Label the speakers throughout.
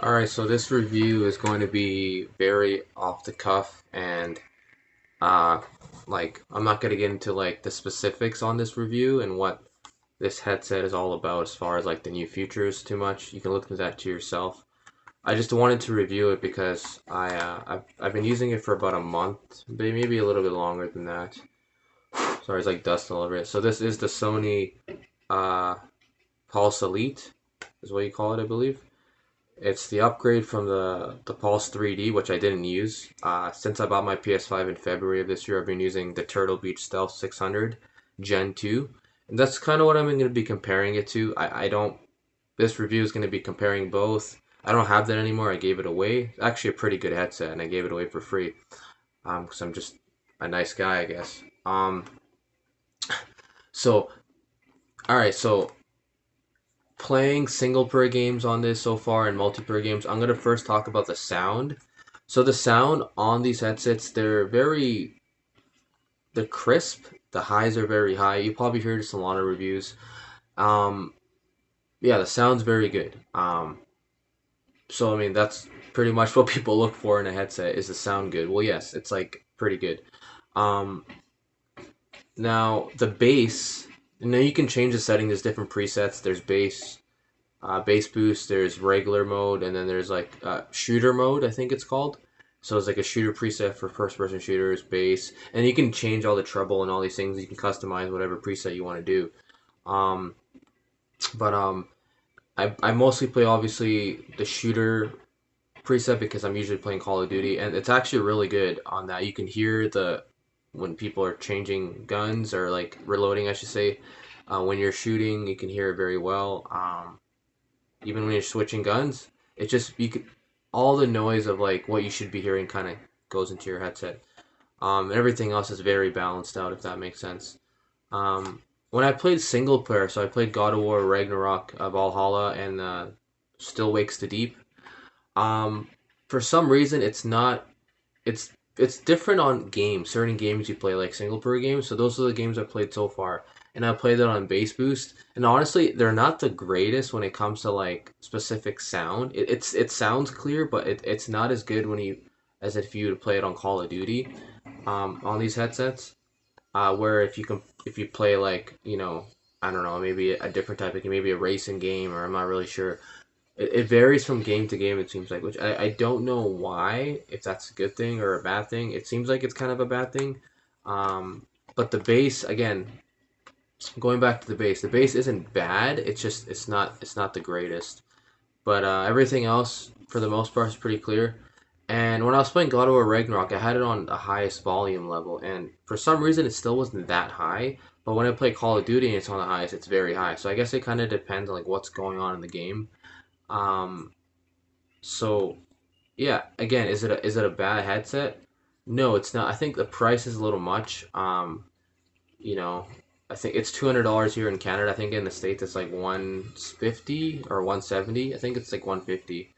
Speaker 1: Alright, so this review is going to be very off the cuff and uh I'm not gonna get into like the specifics on this review and what this headset is all about as far as like the new features too much. You can look into that to yourself. I just wanted to review it because I've been using it for about a month, maybe a little bit longer than that. Sorry, it's like dust all over it. So this is the Sony uh Pulse Elite, is what you call it, I believe. It's the upgrade from the Pulse 3D, which I didn't use. Since I bought my PS5 in February of this year, I've been using the Turtle Beach Stealth 600 Gen 2. And that's kind of what I'm going to be comparing it to. I don't, this review is going to be comparing both. I don't have that anymore. I gave it away. It's actually a pretty good headset, and I gave it away for free. Because I'm just a nice guy, I guess. So, all right, so playing single player games on this so far and multiplayer games, I'm gonna first talk about the sound. So the sound on these headsets, they're crisp. The highs are very high. You probably heard this in a lot of reviews. Um, yeah, the sound's very good. So I mean that's pretty much what people look for in a headset is the sound good. Well, yes, it's like pretty good. Um, Now the bass. Now you can change the setting. There's different presets. There's bass boost, there's regular mode, and then there's like shooter mode, I think it's called. So it's like a shooter preset for first person shooters, bass, and you can change all the treble and all these things. You can customize whatever preset you want to do. Um, but I mostly play obviously the shooter preset because I'm usually playing Call of Duty, and it's actually really good on that. You can hear the when people are changing guns or like reloading, I should say. When you're shooting, you can hear it very well. Even when you're switching guns, it just you could all the noise of like what you should be hearing kind of goes into your headset. And everything else is very balanced out, if that makes sense. When I played single player, so I played God of War, Ragnarok, Valhalla, and Still Wakes the Deep. Um, for some reason, it's not. It's different on games. Certain games you play like single player games. So those are the games I played so far, and I played it on bass boost. And honestly, they're not the greatest when it comes to like specific sound. It sounds clear, but it's not as good when you as if you would play it on Call of Duty, on these headsets. Where if you play like I don't know, maybe a different type of game, maybe a racing game, or I'm not really sure. It varies from game to game, it seems like, which I don't know why, if that's a good thing or a bad thing. It seems like it's kind of a bad thing. But the bass, again, going back to the bass isn't bad. It's not the greatest. But everything else, for the most part, is pretty clear. And when I was playing God of War Ragnarok, I had it on the highest volume level, and for some reason, it still wasn't that high. But when I play Call of Duty and it's on the highest, it's very high. So I guess it kind of depends on like what's going on in the game. Um, so yeah, again, is it a bad headset? No, it's not. I think the price is a little much. You know, I think it's $200 here in Canada. I think in the States it's like 150 or 170. I think it's like 150.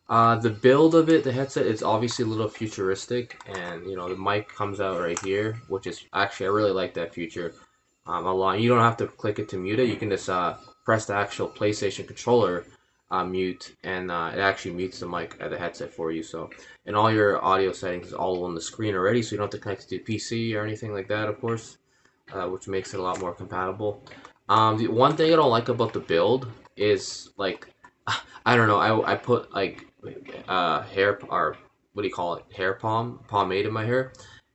Speaker 1: The build of it, the headset, it's obviously a little futuristic, and the mic comes out right here, which is actually I really like that feature. A lot. You don't have to click it to mute it. You can just press the actual PlayStation controller mute, and it actually mutes the mic at the headset for you. So, and all your audio settings is all on the screen already, so you don't have to connect it to your PC or anything like that, of course, which makes it a lot more compatible. The one thing I don't like about the build is like I don't know. I put like hair or what do you call it? Hair pomade in my hair,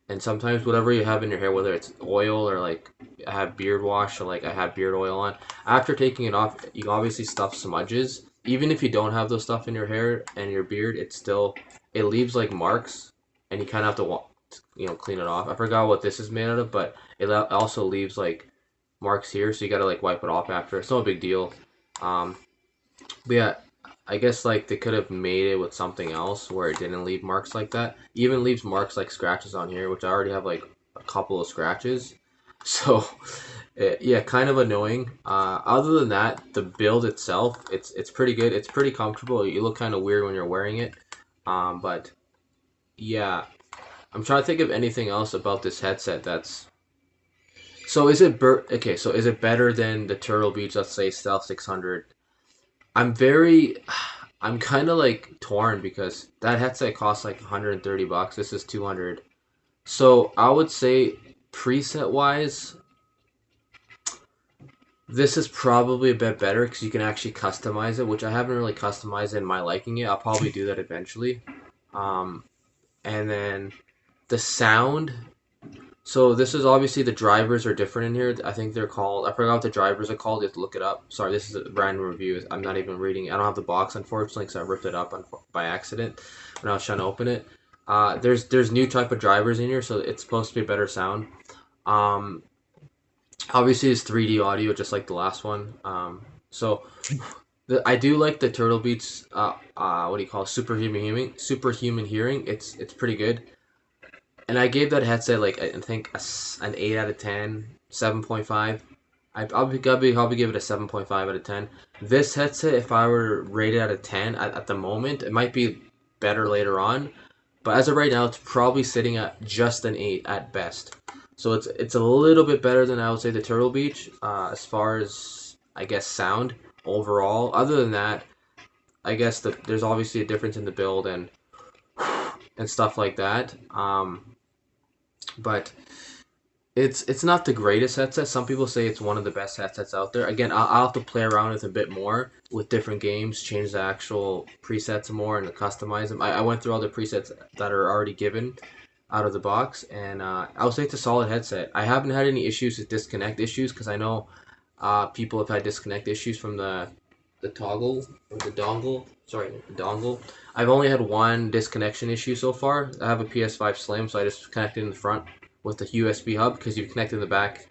Speaker 1: and sometimes whatever you have in your hair, whether it's oil or like I have beard wash or like I have beard oil on, after taking it off, you obviously stuff smudges. Even if you don't have those stuff in your hair and your beard, it leaves like marks, and you kind of have to clean it off. I forgot what this is made out of, but it also leaves like marks here, so you gotta like wipe it off after. It's no big deal. Um, but yeah, I guess like they could have made it with something else where it didn't leave marks like that. Even leaves marks like scratches on here, which I already have like a couple of scratches. So yeah, kind of annoying. Other than that, the build itself, it's pretty good. It's pretty comfortable. You look kind of weird when you're wearing it. But yeah, I'm trying to think of anything else about this headset that's. So okay? So is it better than the Turtle Beach, let's say Stealth 600? I'm very I'm kind of like torn because that headset costs like 130 bucks. This is 200. So I would say preset wise, this is probably a bit better because you can actually customize it, which I haven't really customized in my liking it. I'll probably do that eventually. Um, and then the sound. So this is obviously the drivers are different in here. I think they're called. I forgot what the drivers are called. You have to look it up. Sorry, this is a random review. I'm not even reading. I don't have the box unfortunately because I ripped it up by accident when I was trying to open it. There's new type of drivers in here, so it's supposed to be a better sound. Um, Obviously, it's 3D audio, just like the last one. I do like the Turtle Beats. What do you call it? Superhuman hearing. It's pretty good. And I gave that headset like I think an 8 out of 10, 7.5. I'll be give it a 7.5 out of 10. This headset, if I were rated out of 10 at the moment, it might be better later on. But as of right now, it's probably sitting at just an 8 at best. So it's a little bit better than I would say the Turtle Beach as far as I guess sound overall. Other than that, I guess there's obviously a difference in the build and stuff like that. But it's not the greatest headset. Some people say it's one of the best headsets out there. Again, I'll have to play around with a bit more with different games, change the actual presets more and customize them. I went through all the presets that are already given out of the box, and I would say it's a solid headset. I haven't had any issues with disconnect issues because I know people have had disconnect issues from the toggle or the dongle. Sorry, the dongle. I've only had one disconnection issue so far. I have a PS5 Slim, so I just connected in the front with the USB hub because you connect in the back,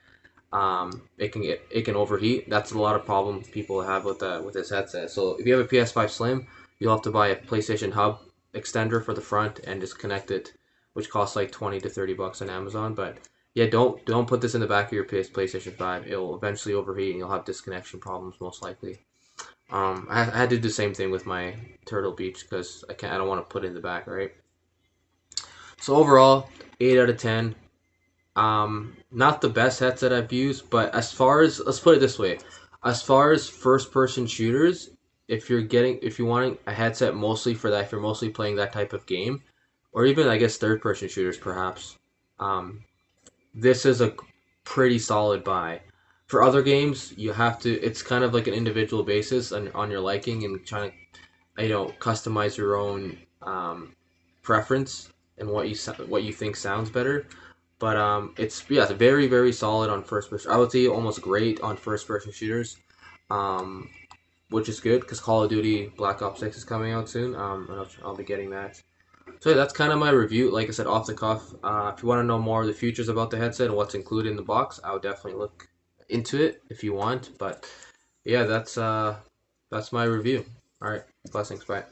Speaker 1: it can overheat. That's a lot of problems people have with this headset. So if you have a PS5 Slim, you'll have to buy a PlayStation Hub extender for the front and just connect it, which costs like 20 to 30 bucks on Amazon. But yeah, don't put this in the back of your PlayStation 5. It'll eventually overheat and you'll have disconnection problems most likely. I had to do the same thing with my Turtle Beach because I don't want to put it in the back, right? So overall, 8 out of 10. Not the best headset I've used, but as far as let's put it this way, as far as first person shooters, if you're wanting a headset mostly for that, if you're mostly playing that type of game, or even I guess third person shooters perhaps, um, this is a pretty solid buy. For other games, you have to. It's kind of like an individual basis on your liking and trying to customize your own preference and what you think sounds better. But it's very very solid on first person. I would say almost great on first person shooters, um, which is good because Call of Duty Black Ops 6 is coming out soon. And I'll be getting that. So yeah, that's kind of my review. Like I said, off the cuff. If you want to know more of the features about the headset and what's included in the box, I would definitely look into it if you want. But yeah, that's my review. All right, blessings, bye.